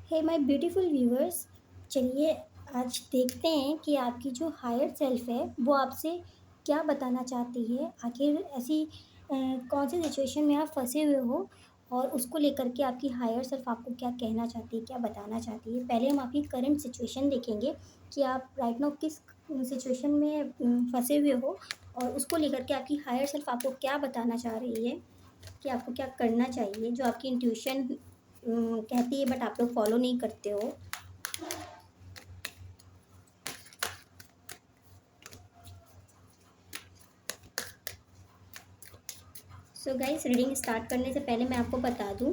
Hey my beautiful viewers. चलिए आज देखते हैं कि आपकी जो हायर सेल्फ है वो आपसे क्या बताना चाहती है। आखिर ऐसी कौन सी सिचुएशन में आप फंसे हुए हो और उसको लेकर के आपकी हायर सेल्फ आपको क्या कहना चाहती है, क्या बताना चाहती है। पहले हम आपकी करंट सिचुएशन देखेंगे कि आप राइट नाउ किस सिचुएशन में फंसे हुए हो और उसको लेकर के आपकी हायर सेल्फ आपको क्या बताना चाह रही है कि आपको क्या करना चाहिए, जो आपकी इंट्यूशन कहती है बट आप लोग फॉलो नहीं करते हो। सो गाइस, रीडिंग स्टार्ट करने से पहले मैं आपको बता दूं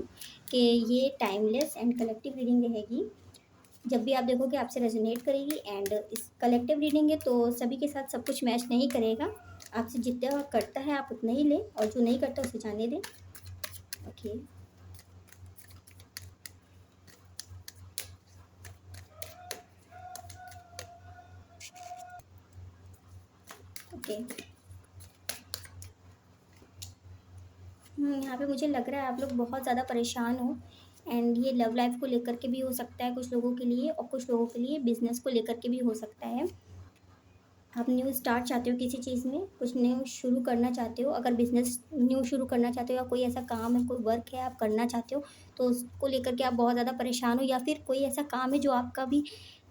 कि ये टाइमलेस एंड कलेक्टिव रीडिंग रहेगी। जब भी आप देखोगे आपसे रेजोनेट करेगी। एंड इस कलेक्टिव रीडिंग है तो सभी के साथ सब कुछ मैच नहीं करेगा। आपसे जितना करता है आप उतना ही लें और जो नहीं करता उसे जाने दें। ओके। ओके। यहाँ पे मुझे लग रहा है आप लोग बहुत ज़्यादा परेशान हो। एंड ये लव लाइफ को लेकर के भी हो सकता है कुछ लोगों के लिए, और कुछ लोगों के लिए बिजनेस को लेकर के भी हो सकता है। आप न्यू स्टार्ट चाहते हो किसी चीज़ में, कुछ न्यू शुरू करना चाहते हो। अगर बिजनेस न्यू शुरू करना चाहते हो या कोई ऐसा काम है, कोई वर्क है आप करना चाहते हो, तो उसको लेकर के आप बहुत ज़्यादा परेशान हो। या फिर कोई ऐसा काम है जो आपका भी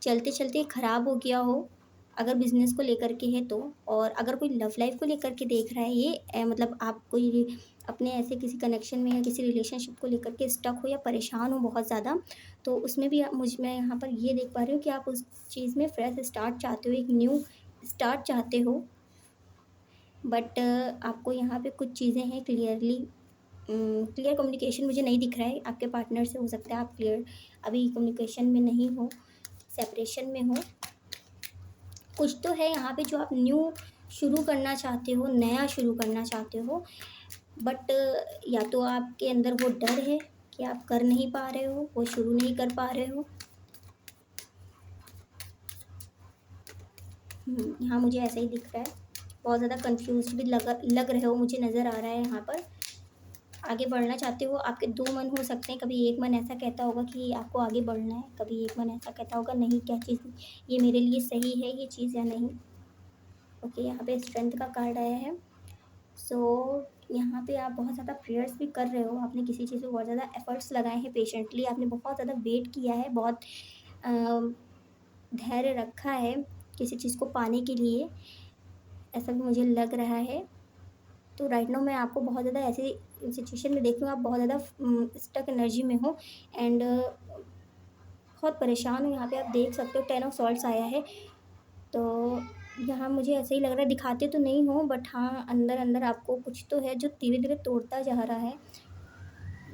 चलते चलते ख़राब हो गया हो, अगर बिजनेस को लेकर के है तो। और अगर कोई लव लाइफ को लेकर के देख रहा है ये मतलब आप कोई अपने ऐसे किसी कनेक्शन में या किसी रिलेशनशिप को लेकर के स्टक हो या परेशान हो बहुत ज़्यादा, तो उसमें भी मैं यहाँ पर ये देख पा रही हूँ कि आप उस चीज़ में फ्रेश स्टार्ट चाहते हो, एक न्यू स्टार्ट चाहते हो। बट आपको यहाँ पे कुछ चीज़ें हैं क्लियरली, क्लियर कम्युनिकेशन मुझे नहीं दिख रहा है आपके पार्टनर से। हो सकता है आप क्लियर अभी कम्युनिकेशन में नहीं हो, सेपरेशन में हो। कुछ तो है यहाँ पे जो आप न्यू शुरू करना चाहते हो, नया शुरू करना चाहते हो। बट या तो आपके अंदर वो डर है कि आप कर नहीं पा रहे हो, वो शुरू नहीं कर पा रहे हो। यहाँ मुझे ऐसा ही दिख रहा है। बहुत ज़्यादा कंफ्यूज भी लग रहे हो, मुझे नज़र आ रहा है यहाँ पर। आगे बढ़ना चाहते हो, आपके दो मन हो सकते हैं। कभी एक मन ऐसा कहता होगा कि आपको आगे बढ़ना है, कभी एक मन ऐसा कहता होगा नहीं, क्या चीज़ ये मेरे लिए सही है ये चीज़ या नहीं। ओके, यहाँ पे स्ट्रेंथ का कार्ड आया है। सो यहाँ पे आप बहुत ज़्यादा प्रेयर्स भी कर रहे हो। आपने किसी चीज़ में बहुत ज़्यादा एफर्ट्स लगाए हैं, पेशेंटली आपने बहुत ज़्यादा वेट किया है, बहुत धैर्य रखा है किसी चीज़ को पाने के लिए, ऐसा भी मुझे लग रहा है। तो राइट नाउ मैं आपको बहुत ज़्यादा ऐसी सिचुएशन में देख रही हूँ, आप बहुत ज़्यादा स्टक एनर्जी में हो। एंड बहुत परेशान हो। यहाँ पे आप देख सकते हो 10 ऑफ सॉर्ड्स आया है। तो यहाँ मुझे ऐसे ही लग रहा है, दिखाते तो नहीं हो बट हाँ अंदर अंदर आपको कुछ तो है जो धीरे धीरे तोड़ता जा रहा है।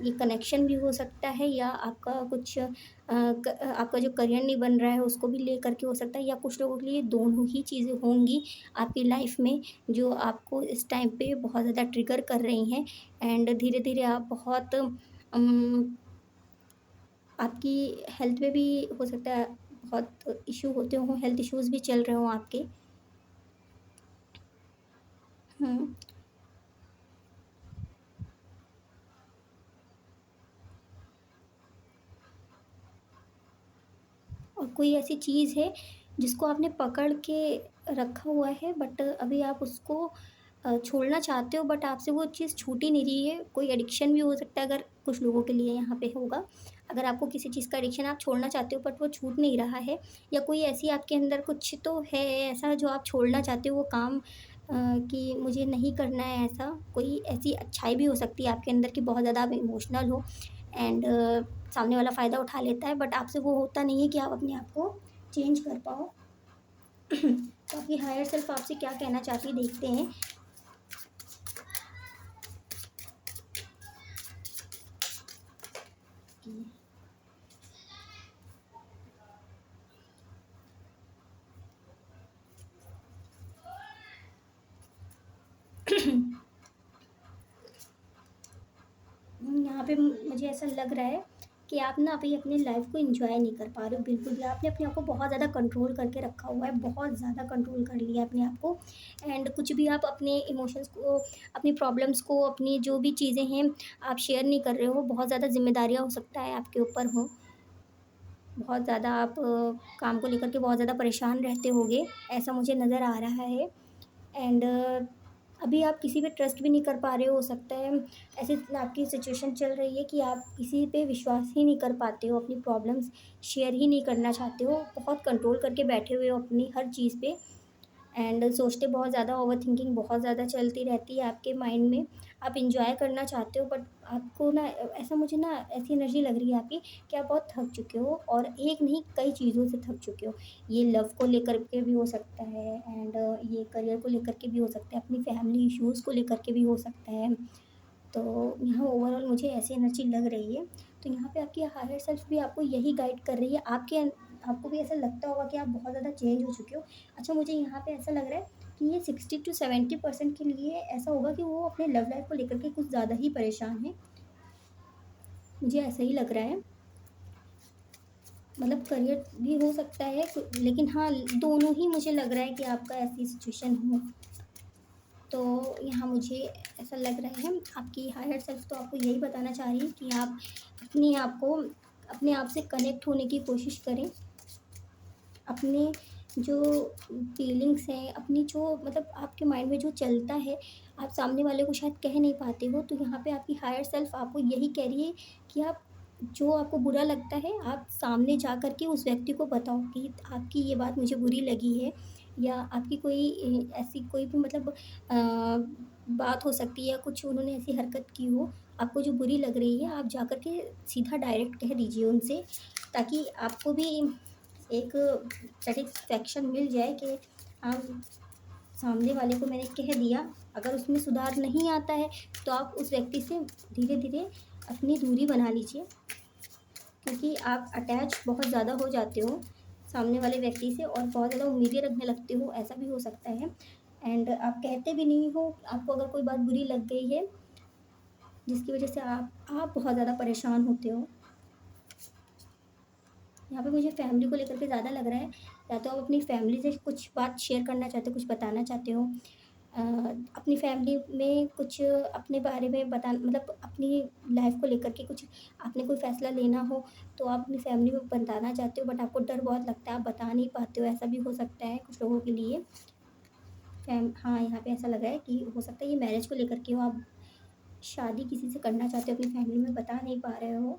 ये कनेक्शन भी हो सकता है, या आपका कुछ आपका जो करियर नहीं बन रहा है उसको भी लेकर के हो सकता है, या कुछ लोगों के लिए दोनों ही चीज़ें होंगी आपकी लाइफ में जो आपको इस टाइम पे बहुत ज़्यादा ट्रिगर कर रही हैं। एंड धीरे धीरे आप बहुत आपकी हेल्थ में भी हो सकता है बहुत इश्यू होते हों, हेल्थ इश्यूज़ भी चल रहे हों आपके। हम्म। और कोई ऐसी चीज़ है जिसको आपने पकड़ के रखा हुआ है, बट अभी आप उसको छोड़ना चाहते हो, बट आपसे वो चीज़ छूट ही नहीं रही है। कोई एडिक्शन भी हो सकता है, अगर कुछ लोगों के लिए यहाँ पे होगा। अगर आपको किसी चीज़ का एडिक्शन आप छोड़ना चाहते हो बट वो छूट नहीं रहा है, या कोई ऐसी आपके अंदर कुछ तो है ऐसा जो आप छोड़ना चाहते हो वो काम, कि मुझे नहीं करना है ऐसा। कोई ऐसी अच्छाई भी हो सकती है आपके अंदर कि बहुत ज़्यादा आप इमोशनल हो। एंड सामने वाला फ़ायदा उठा लेता है, बट आपसे वो होता नहीं है कि आप अपने आप को चेंज कर पाओ। तो आपकी हायर सेल्फ आपसे क्या कहना चाहती है देखते हैं। यहाँ पे मुझे ऐसा लग रहा है कि आप ना अभी अपनी लाइफ को एंजॉय नहीं कर पा रहे हो बिल्कुल भी। आपने अपने आप को बहुत ज़्यादा कंट्रोल करके रखा हुआ है, बहुत ज़्यादा कंट्रोल कर लिया है अपने आप को। एंड कुछ भी आप अपने इमोशंस को, अपनी प्रॉब्लम्स को, अपनी जो भी चीज़ें हैं आप शेयर नहीं कर रहे हो। बहुत ज़्यादा जिम्मेदारियाँ हो सकता है आपके ऊपर हो। बहुत ज़्यादा आप काम को लेकर के बहुत ज़्यादा परेशान रहते होंगे, ऐसा मुझे नज़र आ रहा है। एंड अभी आप किसी पे ट्रस्ट भी नहीं कर पा रहे हो सकता है ऐसी आपकी सिचुएशन चल रही है कि आप किसी पे विश्वास ही नहीं कर पाते हो, अपनी प्रॉब्लम्स शेयर ही नहीं करना चाहते हो, बहुत कंट्रोल करके बैठे हुए हो अपनी हर चीज़ पे। एंड सोचते बहुत ज़्यादा, ओवरथिंकिंग बहुत ज़्यादा चलती रहती है आपके माइंड में। आप एन्जॉय करना चाहते हो बट आपको ना ऐसा मुझे ना ऐसी एनर्जी लग रही है आपकी कि आप बहुत थक चुके हो और एक नहीं कई चीज़ों से थक चुके हो। ये लव को लेकर के भी हो सकता है एंड ये करियर को लेकर के भी हो सकता है, अपनी फैमिली इश्यूज़ को लेकर के भी हो सकता है। तो यहाँ ओवरऑल मुझे ऐसी एनर्जी लग रही है। तो यहाँ पे आपकी हायर सेल्फ भी आपको यही गाइड कर रही है। आपको भी ऐसा लगता होगा कि आप बहुत ज़्यादा चेंज हो चुके हो। अच्छा, मुझे यहाँ पे ऐसा लग रहा है कि ये 60 टू 70% के लिए ऐसा होगा कि वो अपने लव लाइफ़ को लेकर के कुछ ज़्यादा ही परेशान हैं। मुझे ऐसा ही लग रहा है। मतलब करियर भी हो सकता है लेकिन हाँ, दोनों ही मुझे लग रहा है कि आपका ऐसी सिचुएशन हो। तो यहाँ मुझे ऐसा लग रहा है आपकी हायर सेल्फ तो आपको यही बताना चाह रही है कि आप अपने आप को अपने आप से कनेक्ट होने की कोशिश करें। अपने जो फीलिंग्स हैं, अपनी जो मतलब आपके माइंड में जो चलता है, आप सामने वाले को शायद कह नहीं पाते हो, तो यहाँ पे आपकी हायर सेल्फ आपको यही कह रही है कि आप जो आपको बुरा लगता है, आप सामने जा कर के उस व्यक्ति को बताओ कि आपकी ये बात मुझे बुरी लगी है या आपकी कोई ऐसी कोई भी मतलब बात हो सकती है या कुछ उन्होंने ऐसी हरकत की हो, आपको जो बुरी लग रही है, आप जा कर के सीधा डायरेक्ट कह दीजिए उनसे, ताकि आपको भी एक सैटिस्फैक्शन मिल जाए कि हाँ, सामने वाले को मैंने कह दिया। अगर उसमें सुधार नहीं आता है तो आप उस व्यक्ति से धीरे धीरे अपनी दूरी बना लीजिए, क्योंकि आप अटैच बहुत ज़्यादा हो जाते हो सामने वाले व्यक्ति से और बहुत ज़्यादा उम्मीदें रखने लगते हो, ऐसा भी हो सकता है। एंड आप कहते भी नहीं हो, आपको अगर कोई बात बुरी लग गई है जिसकी वजह से आप बहुत ज़्यादा परेशान होते हो। यहाँ पे मुझे फैमिली को लेकर के ज़्यादा लग रहा है, या तो आप अपनी फैमिली से कुछ बात शेयर करना चाहते हो, कुछ बताना चाहते हो। अ, अपनी फैमिली में कुछ अपने बारे में बता मतलब अपनी लाइफ़ को लेकर के कुछ आपने कोई फ़ैसला लेना हो, तो आप अपनी फैमिली में बताना चाहते हो बट आपको डर बहुत लगता है, आप बता नहीं पाते हो, ऐसा भी हो सकता है कुछ लोगों के लिए। हाँ, यहाँ पे ऐसा लग रहा है कि हो सकता है ये मैरिज को लेकर के हो, आप शादी किसी से करना चाहते हो, अपनी फैमिली में बता नहीं पा रहे हो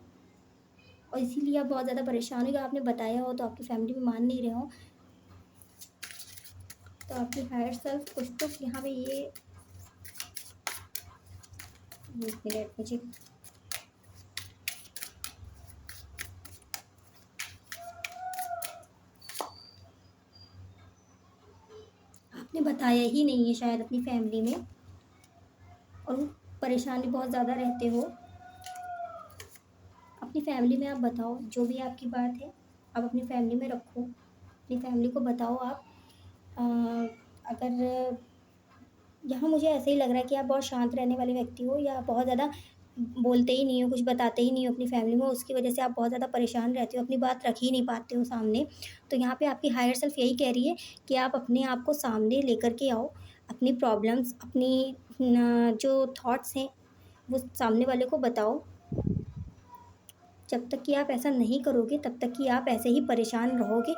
और इसीलिए आप बहुत ज़्यादा परेशान हो, या आपने बताया हो तो आपकी फैमिली में मान नहीं रहे हो। तो आपकी हायर सेल्फ कुछ तो यहाँ पे ये 1 मिनट मुझे आपने बताया ही नहीं है शायद अपनी फैमिली में और परेशान भी बहुत ज़्यादा रहते हो। अपनी फैमिली में आप बताओ, जो भी आपकी बात है, आप अपनी फैमिली में रखो, अपनी फैमिली को बताओ आप। अ, अगर यहाँ मुझे ऐसे ही लग रहा है कि आप बहुत शांत रहने वाले व्यक्ति हो या बहुत ज़्यादा बोलते ही नहीं हो, कुछ बताते ही नहीं हो अपनी फैमिली में, उसकी वजह से आप बहुत ज़्यादा परेशान रहते हो, अपनी बात रख ही नहीं पाते हो सामने। तो यहाँ पे आपकी हायर सेल्फ यही कह रही है कि आप अपने आप को सामने लेकर के आओ, अपनी प्रॉब्लम्स, अपनी जो थॉट्स हैं, वो सामने वाले को बताओ। जब तक कि आप ऐसा नहीं करोगे, तब तक कि आप ऐसे ही परेशान रहोगे।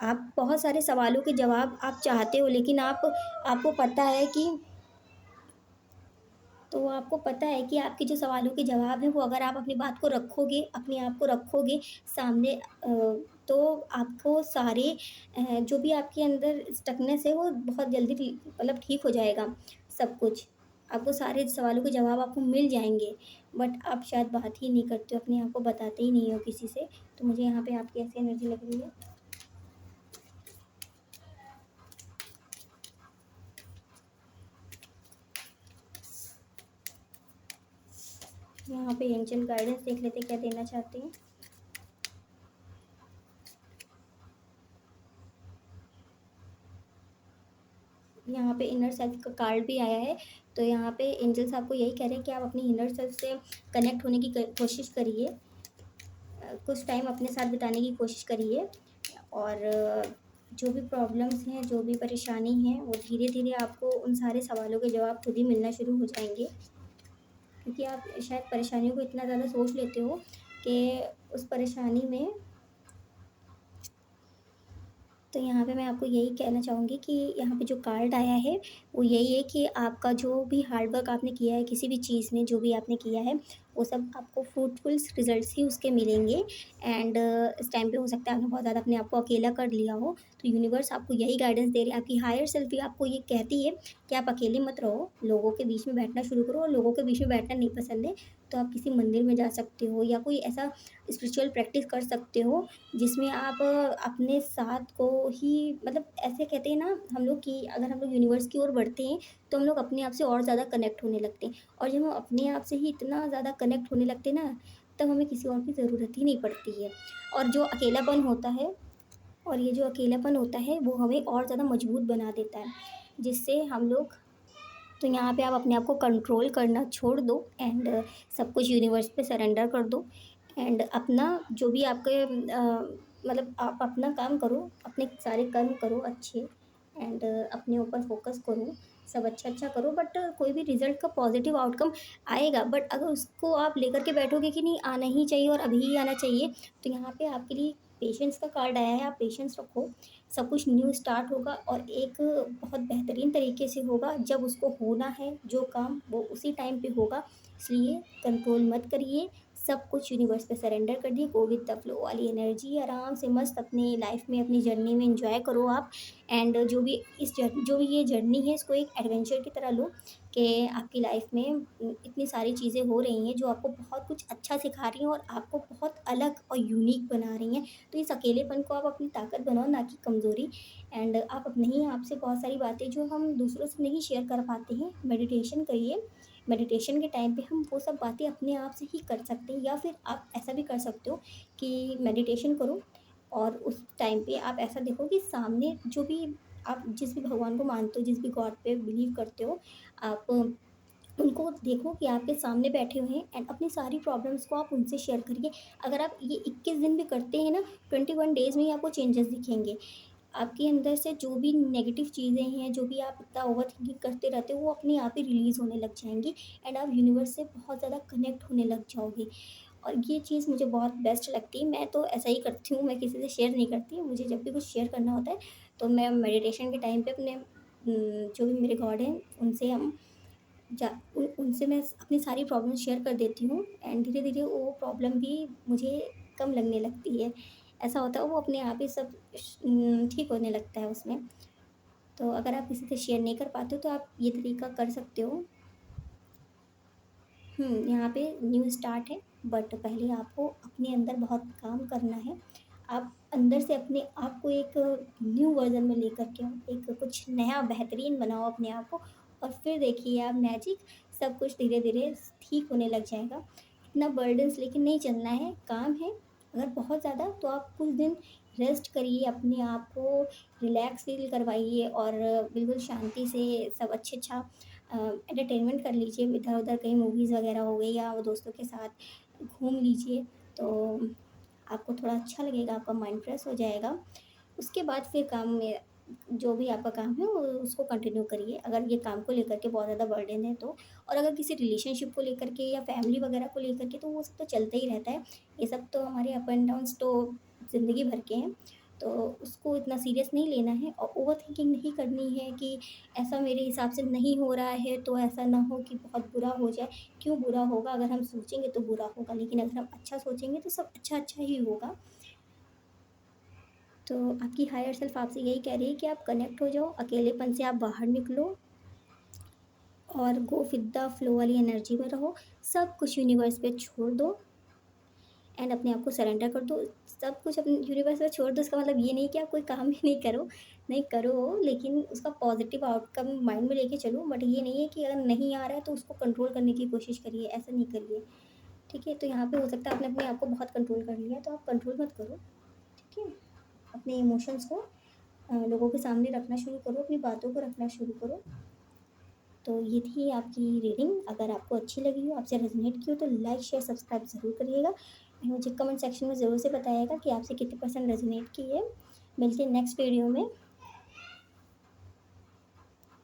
आप बहुत सारे सवालों के जवाब आप चाहते हो, लेकिन आपको पता है कि तो आपको पता है कि आपके जो सवालों के जवाब हैं, वो अगर आप अपनी बात को रखोगे, अपने आप को रखोगे सामने तो आपको सारे जो भी आपके अंदर स्टकनेस है, वो बहुत जल्दी मतलब ठीक हो जाएगा सब कुछ। आपको सारे सवालों के जवाब आपको मिल जाएँगे, बट आप शायद बात ही नहीं करते हो, अपने आप को बताते ही नहीं हो किसी से। तो मुझे यहाँ पे आपकी ऐसी एनर्जी लग रही है। यहाँ पे एंजल गाइडेंस देख लेते हैं, क्या देना चाहते हैं। यहाँ पे इनर सेल्फ का कार्ड भी आया है, तो यहाँ पे एंजल्स आपको यही कह रहे हैं कि आप अपनी इनर सेल्फ से कनेक्ट होने की कोशिश करिए। कुछ टाइम अपने साथ बिताने की कोशिश करिए और जो भी प्रॉब्लम्स हैं, जो भी परेशानी है, वो धीरे-धीरे आपको उन सारे सवालों के जवाब खुद ही मिलना शुरू हो जाएँगे। क्योंकि आप शायद परेशानियों को इतना ज़्यादा सोच लेते हो कि उस परेशानी में तो यहाँ पे मैं आपको यही कहना चाहूँगी कि यहाँ पे जो कार्ड आया है, वो यही है कि आपका जो भी हार्ड वर्क आपने किया है किसी भी चीज़ में, जो भी आपने किया है, वो सब आपको फ्रूटफुल्स रिज़ल्ट्स ही उसके मिलेंगे। एंड इस टाइम पे हो सकता है आपने बहुत ज़्यादा अपने आप को अकेला कर लिया हो, तो यूनिवर्स आपको यही गाइडेंस दे रही है, आपकी हायर सेल्फ भी आपको ये कहती है कि आप अकेले मत रहो, लोगों के बीच में बैठना शुरू करो। और लोगों के बीच में बैठना नहीं पसंद है, तो आप किसी मंदिर में जा सकते हो या कोई ऐसा स्पिरिचुअल प्रैक्टिस कर सकते हो जिसमें आप अपने साथ को ही, मतलब ऐसे कहते हैं ना हम लोग कि अगर हम लोग यूनिवर्स की ओर बढ़ते हैं तो हम लोग अपने आप से और ज़्यादा कनेक्ट होने लगते हैं। और जब हम अपने आप से ही इतना ज़्यादा कनेक्ट होने लगते हैं ना, तब हमें किसी और की ज़रूरत ही नहीं पड़ती है। और जो अकेलापन होता है, और ये जो अकेलापन होता है वो हमें और ज़्यादा मजबूत बना देता है, जिससे हम लोग, तो यहाँ पे आप अपने आप को कंट्रोल करना छोड़ दो एंड सब कुछ यूनिवर्स पे सरेंडर कर दो। एंड अपना जो भी आपके मतलब आप अपना काम करो, अपने सारे कर्म करो अच्छे। एंड अपने ऊपर फोकस करो, सब अच्छा अच्छा करो। बट कोई भी रिजल्ट का पॉजिटिव आउटकम आएगा, बट अगर उसको आप लेकर के बैठोगे कि नहीं आना ही चाहिए और अभी ही आना चाहिए, तो यहाँ पे आपके लिए पेशेंस का कार्ड आया है। आप पेशेंस रखो, सब कुछ न्यू स्टार्ट होगा और एक बहुत बेहतरीन तरीके से होगा। जब उसको होना है जो काम, वो उसी टाइम पे होगा। इसलिए कंट्रोल मत करिए, सब कुछ यूनिवर्स पे सरेंडर कर दिए। गो विद द फ्लो वाली एनर्जी, आराम से मस्त अपनी लाइफ में अपनी जर्नी में एंजॉय करो आप। एंड जो भी ये जर्नी है, इसको एक एडवेंचर की तरह लो कि आपकी लाइफ में इतनी सारी चीज़ें हो रही हैं जो आपको बहुत कुछ अच्छा सिखा रही हैं और आपको बहुत अलग और यूनिक बना रही हैं। तो इस अकेलेपन को आप अपनी ताकत बनाओ, ना कि कमज़ोरी। एंड आप अपने ही आप से बहुत सारी बातें जो हम दूसरों से नहीं शेयर कर पाते हैं, मेडिटेशन करिए। मेडिटेशन के टाइम पे हम वो सब बातें अपने आप से ही कर सकते हैं, या फिर आप ऐसा भी कर सकते हो कि मेडिटेशन करो और उस टाइम पे आप ऐसा देखो कि सामने जो भी आप जिस भी भगवान को मानते हो, जिस भी गॉड पे बिलीव करते हो, आप उनको देखो कि आपके सामने बैठे हुए हैं एंड अपनी सारी प्रॉब्लम्स को आप उनसे शेयर करिए। अगर आप ये 21 दिन भी करते हैं ना, 21 डेज़ में ही आपको चेंजेस दिखेंगे। आपके अंदर से जो भी नेगेटिव चीज़ें हैं, जो भी आप इतना ओवरथिंकिंग करते रहते हो, वो अपने आप ही रिलीज़ होने लग जाएँगी एंड आप यूनिवर्स से बहुत ज़्यादा कनेक्ट होने लग जाओगे। और ये चीज़ मुझे बहुत बेस्ट लगती है। मैं तो ऐसा ही करती हूँ, मैं किसी से शेयर नहीं करती। मुझे जब भी कुछ शेयर करना होता है, तो मैं मेडिटेशन के टाइम पे अपने जो भी मेरे गॉड हैं, उनसे हम जा उनसे मैं अपनी सारी प्रॉब्लम शेयर कर देती हूँ एंड धीरे-धीरे वो प्रॉब्लम भी मुझे कम लगने लगती है। ऐसा होता है वो अपने आप ही सब ठीक होने लगता है उसमें। तो अगर आप किसी से शेयर नहीं कर पाते हो तो आप ये तरीका कर सकते हो। यहाँ पे न्यू स्टार्ट है, बट पहले आपको अपने अंदर बहुत काम करना है। आप अंदर से अपने आप को एक न्यू वर्ज़न में लेकर के आओ, एक कुछ नया बेहतरीन बनाओ अपने आप को, और फिर देखिए आप मैजिक, सब कुछ धीरे-धीरे ठीक होने लग जाएगा। इतना बर्डन्स लेके नहीं चलना है, काम है अगर बहुत ज़्यादा तो आप कुछ दिन रेस्ट करिए, अपने आप को रिलैक्स फ़ील करवाइए और बिल्कुल शांति से सब अच्छा-अच्छा एंटरटेनमेंट कर लीजिए। इधर-उधर कहीं मूवीज़ वगैरह हो गई या दोस्तों के साथ घूम लीजिए, तो आपको थोड़ा अच्छा लगेगा, आपका माइंड फ्रेश हो जाएगा। उसके बाद फिर काम में जो भी आपका काम है वो उसको कंटिन्यू करिए, अगर ये काम को लेकर के बहुत ज़्यादा बर्डन है तो। और अगर किसी रिलेशनशिप को लेकर के या फैमिली वगैरह को लेकर के, तो वो सब तो चलता ही रहता है। ये सब तो हमारे अप एंड डाउन्स तो ज़िंदगी भर के हैं, तो उसको इतना सीरियस नहीं लेना है और ओवरथिंकिंग नहीं करनी है कि ऐसा मेरे हिसाब से नहीं हो रहा है तो ऐसा ना हो कि बहुत बुरा हो जाए। क्यों बुरा होगा? अगर हम सोचेंगे तो बुरा होगा, लेकिन अगर हम अच्छा सोचेंगे तो सब अच्छा-अच्छा ही होगा। तो आपकी हायर सेल्फ आपसे यही कह रही है कि आप कनेक्ट हो जाओ, अकेलेपन से आप बाहर निकलो और गो विद द फ्लो वाली एनर्जी में रहो। सब कुछ यूनिवर्स पे छोड़ दो एंड अपने आप को सरेंडर कर दो। सब कुछ अपने यूनिवर्स पे छोड़ दो, इसका मतलब ये नहीं कि आप कोई काम भी नहीं करो, नहीं करो, लेकिन उसका पॉजिटिव आउटकम माइंड में लेके चलो। बट ये नहीं है कि अगर नहीं आ रहा है तो उसको कंट्रोल करने की कोशिश करिए, ऐसा नहीं करिए। ठीक है? तो यहाँ पे हो सकता है आपने अपने आप को बहुत कंट्रोल कर लिया, तो आप कंट्रोल मत करो। ठीक है? अपने इमोशंस को लोगों के सामने रखना शुरू करो, अपनी बातों को रखना शुरू करो। तो ये थी आपकी रीडिंग। अगर आपको अच्छी लगी हो, आपसे रेज़ोनेट की हो, तो लाइक, शेयर, सब्सक्राइब ज़रूर करिएगा एंड मुझे कमेंट सेक्शन में ज़रूर से बताइएगा कि आपसे कितने % रेज़ोनेट की है। मिलते हैं नेक्स्ट वीडियो में।